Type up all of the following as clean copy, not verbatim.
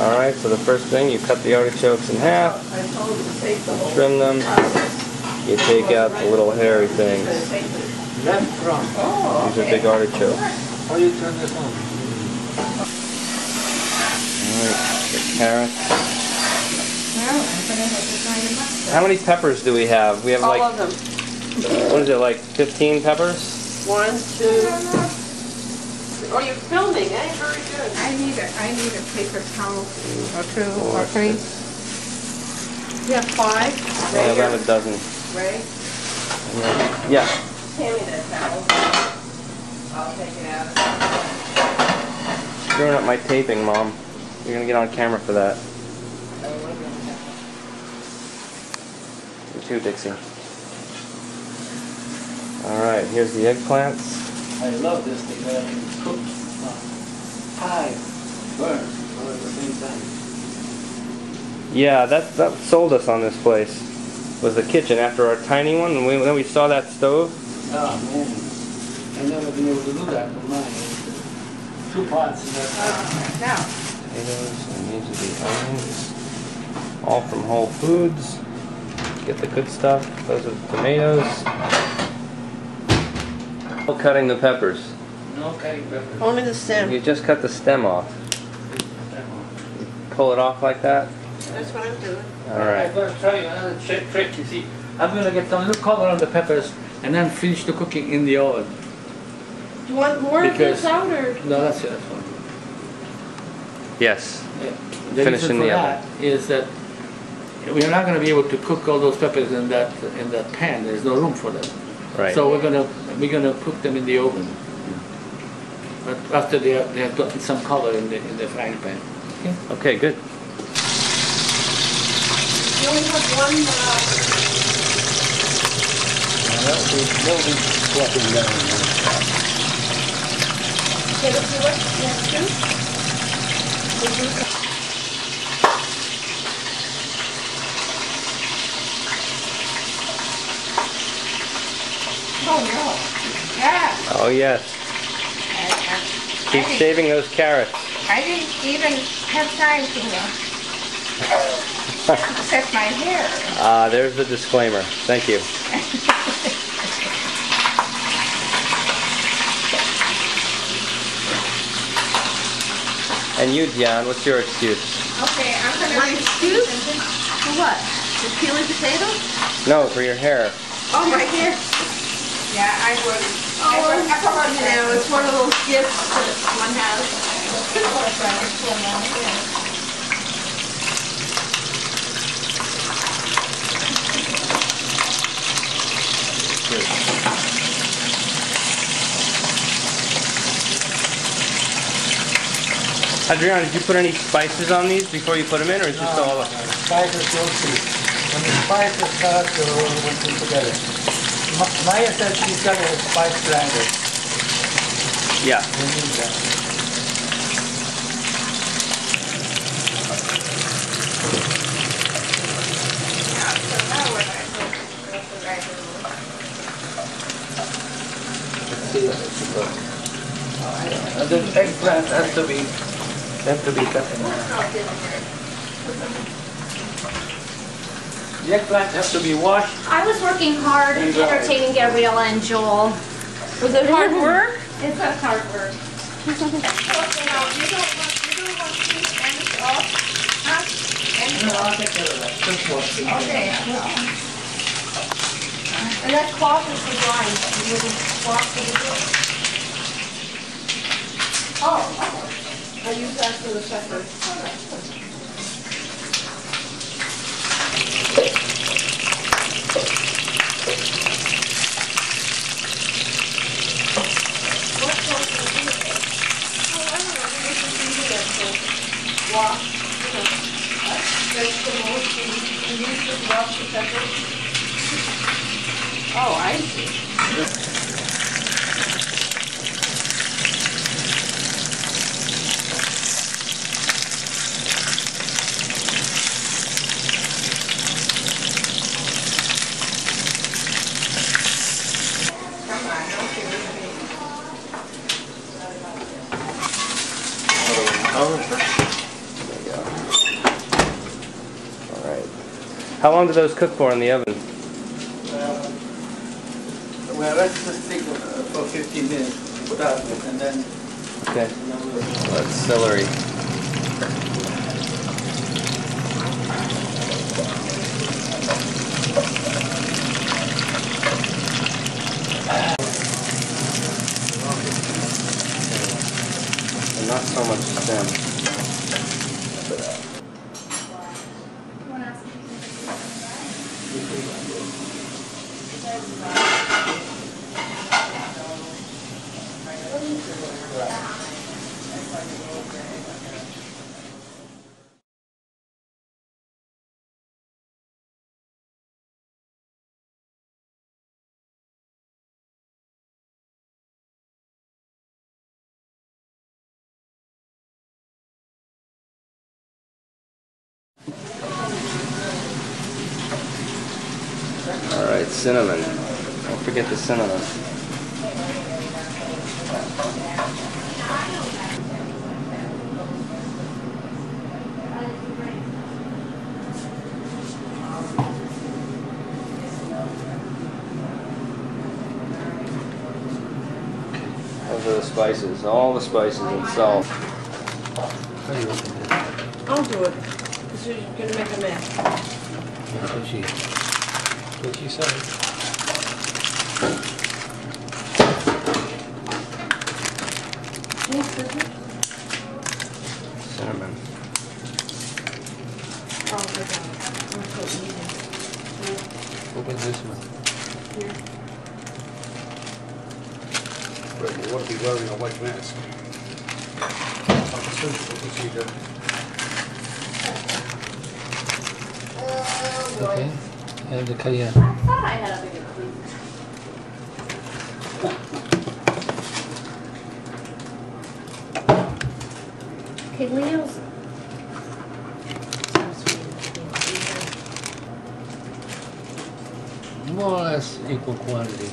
Alright, so the first thing, you cut the artichokes in half, trim them, you take out the little hairy things. Left from. These are big artichokes. How do you turn this on? Alright, the carrots. How many peppers do we have? We have like... All of them. What is it, like 15 peppers? 1, 2... Oh, you're filming, eh? Very good. I need a paper towel or 2 or 3. You have 5? I have about a dozen. Ray? Yeah. Hand me that towel. I'll take it out. Screwing up my taping, Mom. You're gonna get on camera for that. You too, Dixie. Alright, here's the eggplants. I love this thing that I can cook, pie, burn, all at the same time. Yeah, that sold us on this place. Was the kitchen after our tiny one, and then we saw that stove. Oh man, I've never been able to do that with mine. 2 pots in that. Now, Potatoes, and these are the onions. All from Whole Foods. Get the good stuff. Those are the tomatoes. No cutting the peppers. No cutting peppers. Only the stem. You just cut the stem off. You pull it off like that. That's what I'm doing. Alright. I'm going to try another trick, you see. I'm going to get some little color on the peppers and then finish the cooking in the oven. Do you want more of this out or? No, that's it. That's fine. Yes. Yeah. The Finish reason in the for oven. that is that we are not going to be able to cook all those peppers in that pan. There's no room for them. Right. So we're gonna cook them in the oven. But after they have gotten some color in the frying pan. Okay. Okay, good. You only have one. That will be fluffing down. Can you see what? Yes, too? oh no. Yeah. Oh yes. Keep I shaving those carrots. I didn't even have time to set my hair. There's the disclaimer. Thank you. And you, Dion, what's your excuse? Okay, I'm going to My excuse? For what? For peeling potatoes? No, for your hair. Oh, my hair. Yeah, I would. You know, it's one of those gifts that one has. Adriano, did you put any spices on these before you put them in, or is just all? Spices, you'll see. When the spices start to work together. Maya said she's got a spice grinder. Yeah. We need that. Let's see what it's about. And the eggplant has to be cut in half. The eggplant has to be washed. I was working hard entertaining Gabriella and Joel. Was it hard work? It's a hard work. You don't want to end it off? Huh? No, I'll take care of that. Just wash it. Okay, well. And that cloth is for drying. You use cloth for the door. Oh, I use that for the peppers. What cloth is it? Oh, I don't know. This is easy to wash, vegetables, and use to wash the peppers. Oh, I see. There you go. How long do those cook for in the oven? Well, let's just take for 15 minutes, put out, and then. Okay. That's celery. And not so much stem. Alright, cinnamon. Don't forget the cinnamon. Those are the spices, all the spices and salt. I'll do it. Because you're going to make a mess. That's what she said. Cinnamon. Open this one. Right, you want to be wearing a white mask. Okay, and the cayenne. I thought I had a bigger clue. Okay, Leo's. More or less equal quantity.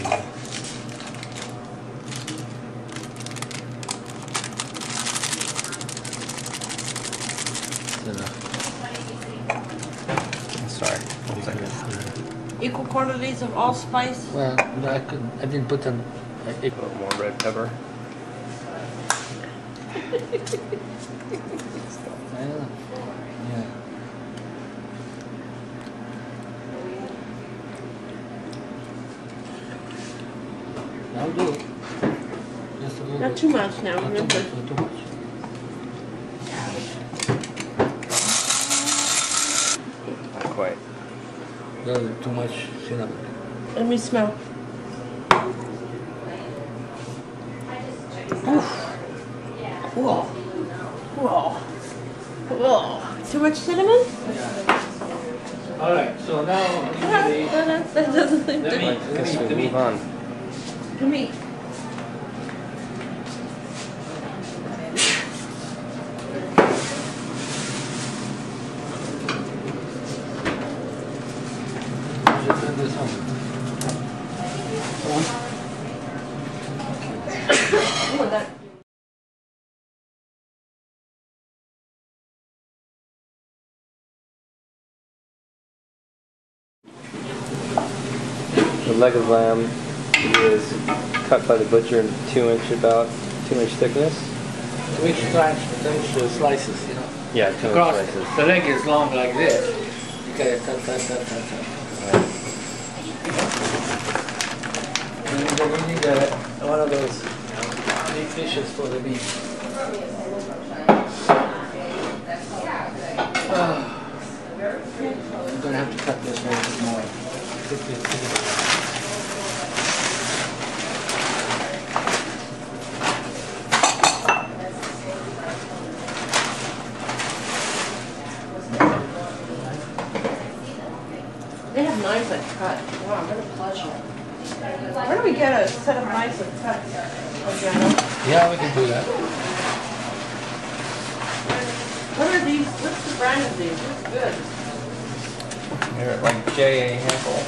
Sorry, 1 second. Equal quantities of all spice? Well, I didn't put them. A little more red pepper. Yeah. That'll do. Just a little Not bit. too much now, Not too remember. much, not too much. Not quite. Too much cinnamon. Let me smell. Whoa. Whoa. Whoa. Too much cinnamon? All right, so now That doesn't seem Let to me- I guess we move on. to me. Just add this one. Oh, that. The leg of lamb is cut by the butcher in about 2-inch thickness. which slices, you know. Yeah, 2-inch Across, slices. the leg is long like this. Okay, cut. And then we need one of those big fishes for the meat. I'm gonna have to cut this a little bit more. They have knives that cut. Wow, what a pleasure. Where do we get a set of knives that cut? Adriano? Yeah, we can do that. What are these? What's the brand of these? It's good. They're like J.A. Henkel.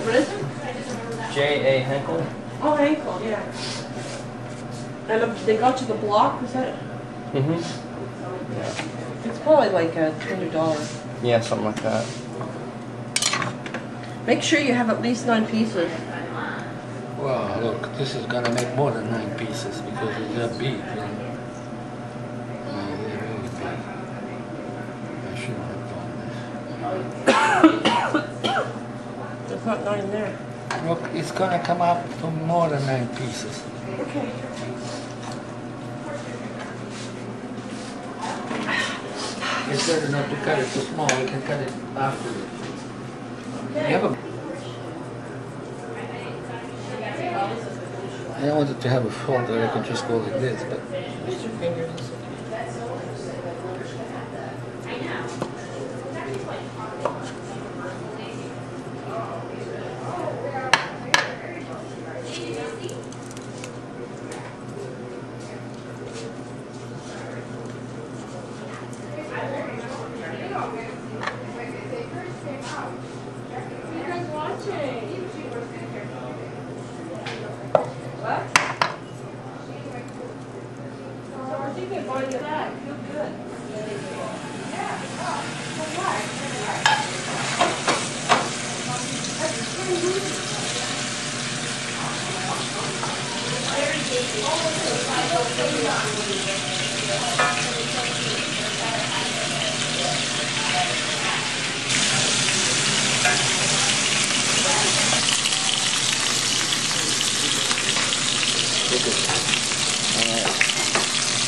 What is it? J.A. Henkel? Oh, ankle, yeah. And they go to the block, is that? Mm-hmm. Yeah. It's probably like $200. Yeah, something like that. Make sure you have at least 9 pieces. Wow, look, this is gonna make more than 9 pieces because they're big. You know? They're really big. I shouldn't have done There's not 9 there. this. Look, it's gonna come up to more than 9 pieces. Okay. It's better not to cut it too small. We can cut it afterwards. You have a... I wanted to have a folder. I could just go like this, but use your fingers.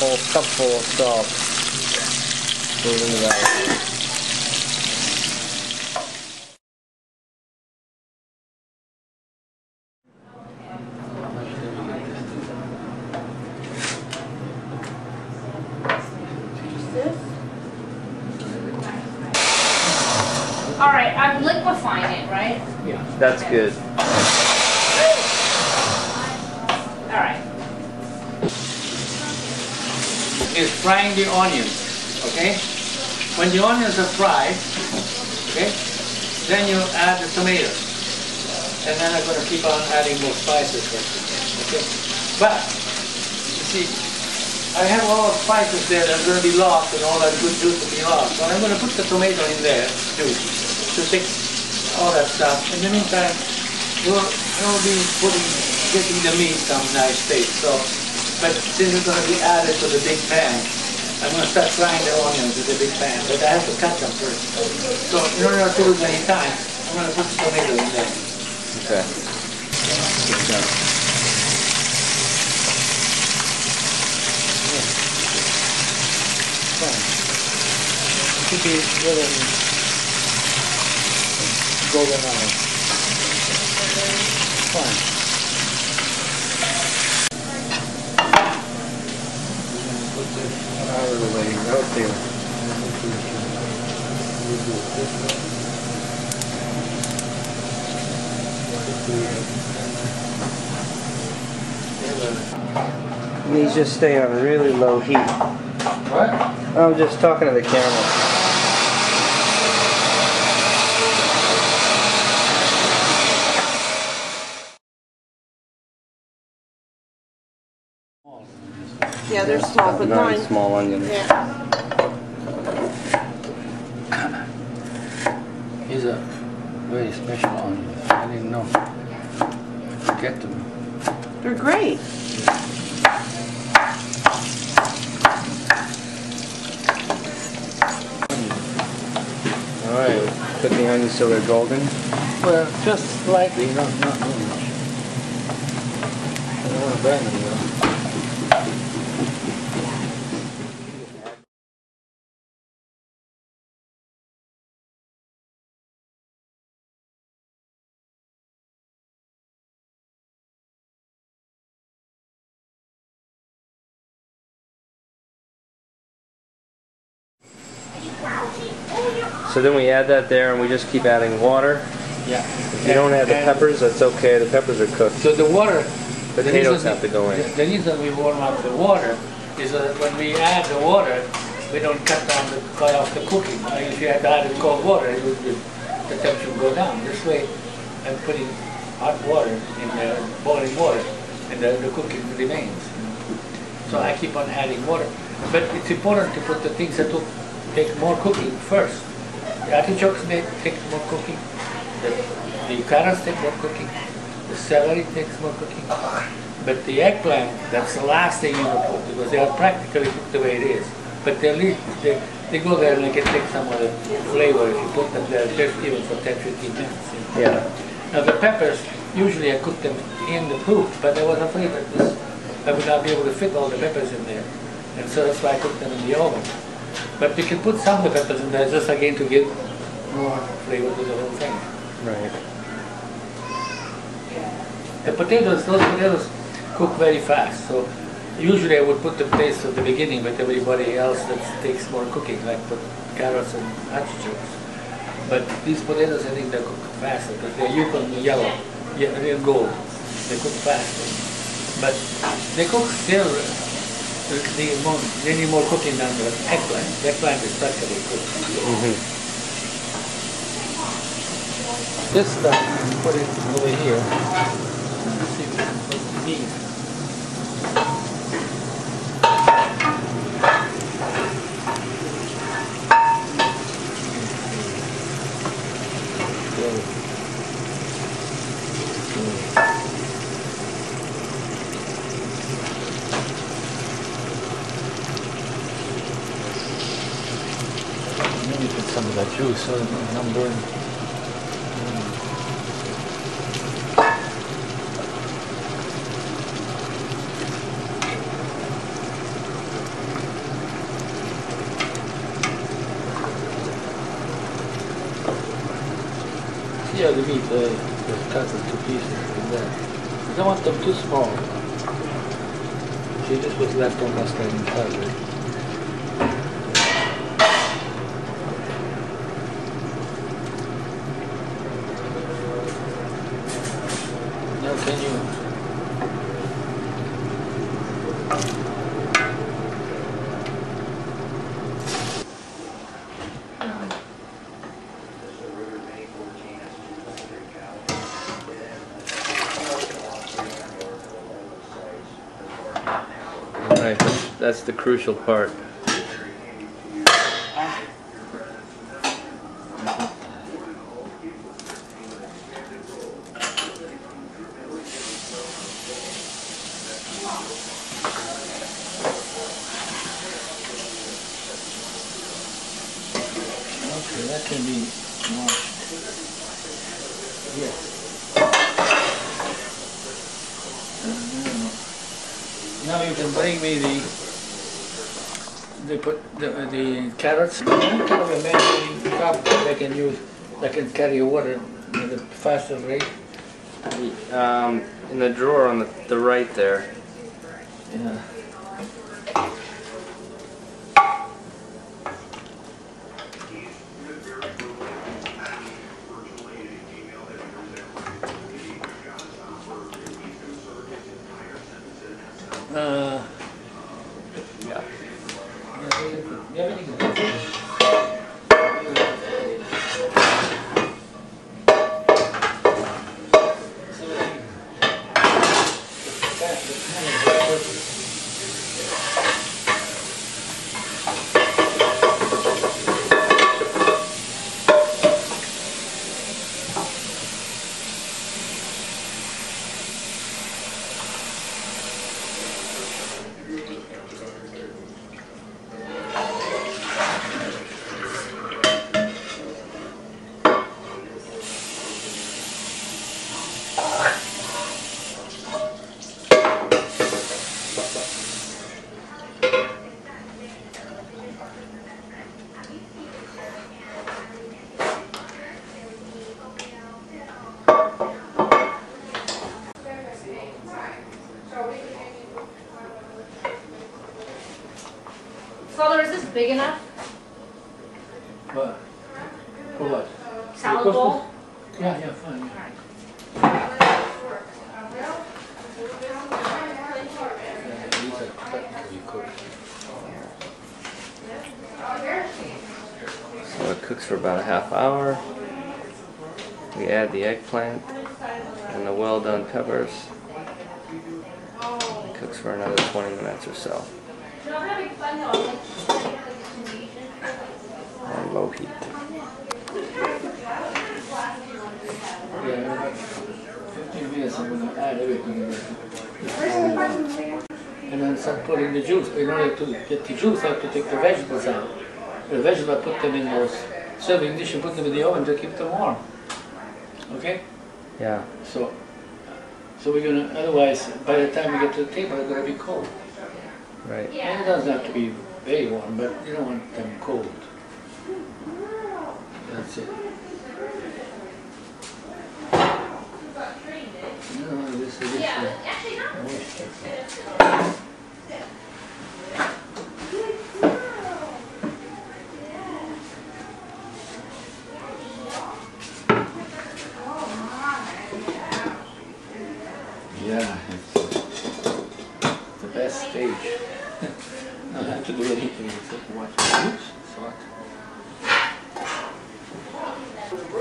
Whole cup full of stalks. Moving it out. All right, I'm liquefying it, right? Yeah. That's good. All right. Is frying the onions, okay? When the onions are fried, okay, then you add the tomatoes. And then I'm going to keep on adding more spices, okay? But, you see, I have all the spices there that are going to be lost and all that good juice will be lost. So I'm going to put the tomato in there, too, to fix all that stuff. In the meantime, we'll be getting the meat some nice taste. So, but since it's going to be added to the big pan, I'm going to start frying the onions in the big pan, but I have to cut them first. So in order not to lose any time, I'm going to put the tomato in there. Okay. Good job. Fine. It should be really golden hour. Fine. Out of the way, out there. These just stay on really low heat. What? I'm just talking to the camera. Yeah, they're small, but 9. Small onions. Yeah. These are very special onions. I didn't know. Get them. They're great. Alright, cook the onions till they're golden. Well, just slightly, not too much. I don't want to burn them, though. So then we add that there and we just keep adding water. Yeah. If you don't add the peppers, that's okay. The peppers are cooked. So the water... Potatoes have to go in. The reason we warm up the water is that when we add the water, we don't cut off the cooking. If you had added cold water, the temperature would go down. This way, I'm putting hot water in the boiling water, and the cooking remains. So I keep on adding water. But it's important to put the things that will take more cooking first. The artichokes may take more cooking. The The carrots take more cooking. The celery takes more cooking. But the eggplant, that's the last thing you will put because they are practically cooked the way it is. But they go there and they can take some of the flavor if you put them there just even for 10-15 minutes. You know? Yeah. Now the peppers, usually I cook them in the fruit, but I was afraid that I would not be able to fit all the peppers in there. And so that's why I cooked them in the oven. But you can put some of the peppers in there just again to give more flavor to the whole thing. Right. The potatoes, those potatoes cook very fast. So usually I would put the paste at the beginning, but everybody else that takes more cooking, like put carrots and artichokes. But these potatoes, I think they cook faster because they're Yukon yellow, they're gold. They cook faster. But they cook still, they need more cooking than the eggplant. The eggplant is practically cooked. This stuff, put it over here. Let's see if we can put these. Maybe put some of that juice so it's not burn. Yeah, the meat, cut in 2 pieces in there. I don't want them too small. See, this was left on last time in Calgary. Now can you... Right, that's the crucial part. Okay, that can be washed. Yes. Now you can bring me the carrots. Kind of a measuring cup that I can use, that can carry water at a faster rate. In the drawer on the right there. Yeah. Yeah. Father, is this big enough? What? For what? Salad bowl? Yeah, fine. Yeah. These are practically cooked. So it cooks for about a half hour. We add the eggplant and the well done peppers. It cooks for another 20 minutes or so. On low heat. Yeah, 15 minutes I'm going to add everything in there. And then start putting the juice. In order to get the juice, I have to take the vegetables out. The vegetables, I put them in those serving dish and put them in the oven to keep them warm. Okay? Yeah. So we're going to, otherwise, by the time we get to the table, they're going to be cold. Right. And it doesn't have to be very warm, but you don't want them cold. That's it. No, this is moisture. Yeah, it's the best stage. I don't have to do anything except watch the juice, salt.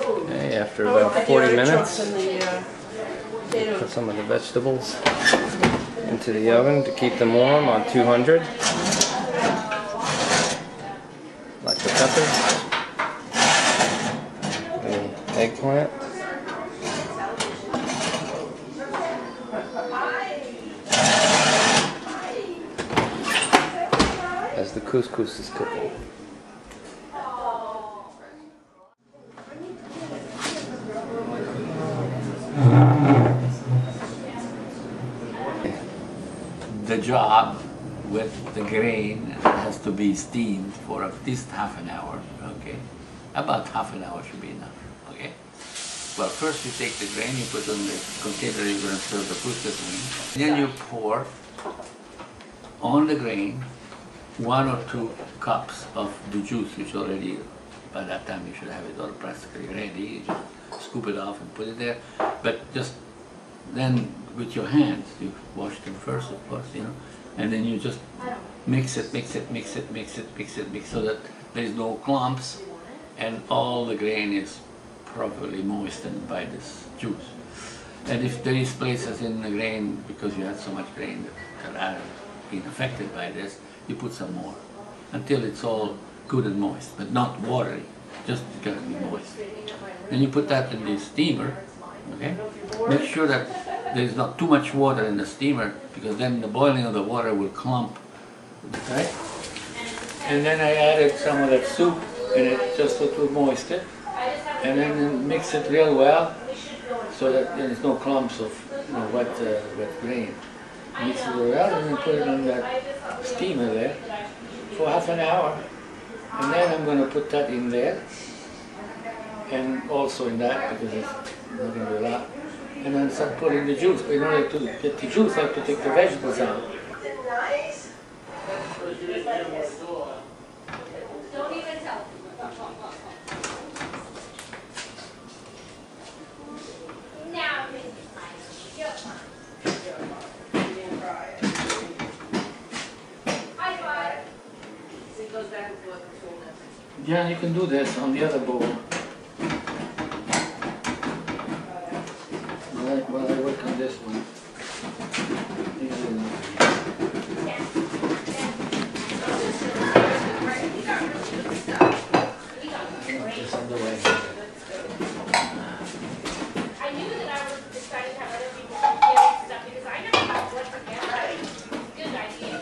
Okay, after about 40 minutes, And the, put some of the vegetables into the oven to keep them warm on 200. Like the peppers, the eggplant, as the Cous Cous is cooking. The job with the grain has to be steamed for at least half an hour, okay? About half an hour should be enough, okay? Well, first you take the grain, you put it in the container you're going to serve the Cous Cous in. Then you pour on the grain 1 or 2 cups of the juice, which already, by that time you should have it all practically ready. You just scoop it off and put it there. But just then with your hands, you wash them first, of course, you know, and then you just mix it, so that there is no clumps and all the grain is properly moistened by this juice. And if there is places in the grain, because you had so much grain that are being affected by this, you put some more until it's all good and moist, but not watery, just gotta be moist. Then you put that in the steamer, okay? Make sure that there's not too much water in the steamer, because then the boiling of the water will clump, right? And then I added some of that soup in it just so to moist it, and then mix it real well so that there's no clumps of wet grain. Mix it well and then put it on that steamer there for half an hour, and then I'm going to put that in there, and also in that, because it's not going to be a lot, and then start putting the juice. But in order to get the juice, I have to take the vegetables out. Don't even tell. Now, high five. Yeah, you can do this on the other bowl. While I work on this one. Just on the way. I knew that I was excited to have other people give stuff because I never got one for camera. Good idea.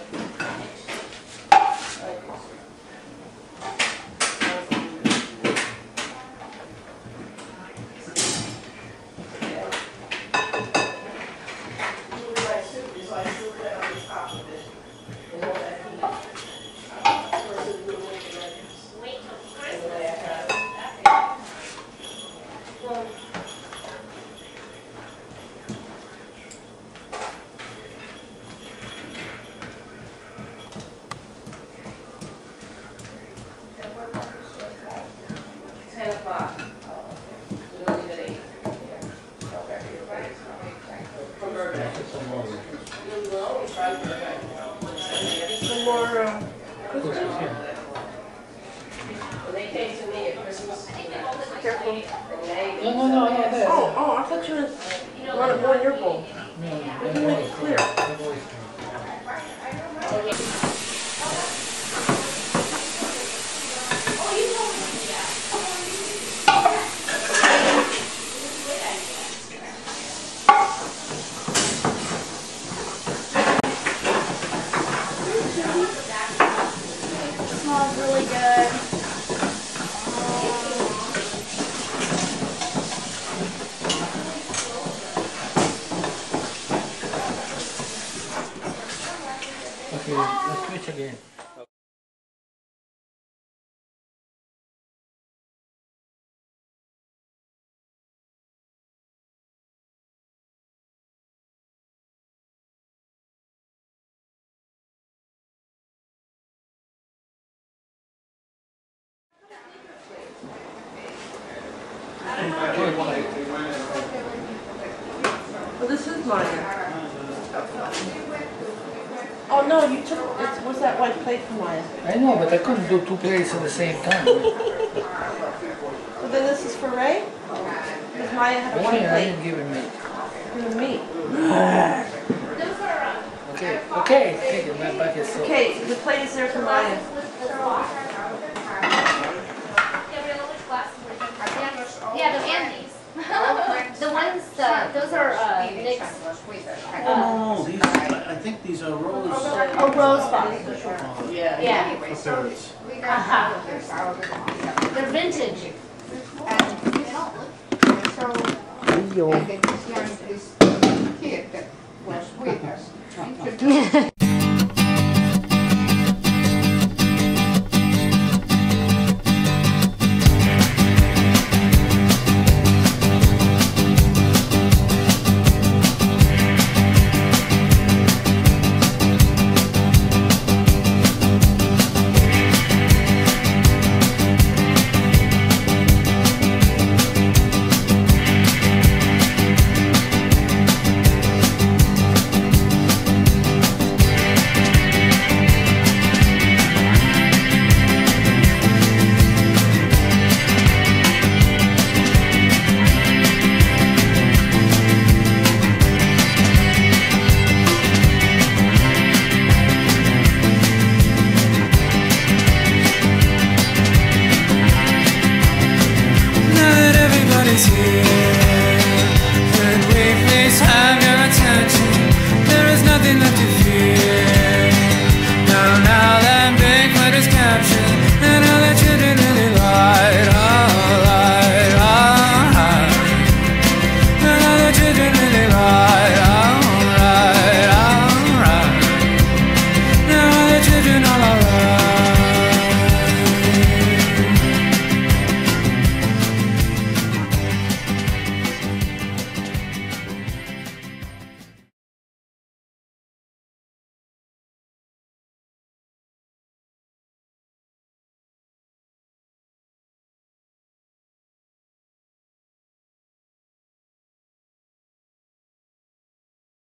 some more careful. No. Oh, I thought you wanted more in your bowl. You can make it clear. Okay, let's switch again. Well, this is mine. Oh no, you took, what's that white plate from mine? I know, but I couldn't do two plates at the same time. Well then this is for Ray? Because Maya had a white I plate. didn't give him meat. For me. Okay, okay, take it back yourself. Okay, the plate is there for Maya. Yeah, the Andes. The ones, those are mixed. Oh, these, I think these are rose. Oh, rose box. Yeah. Ferrets. They're vintage. And this young kid that was with us introduced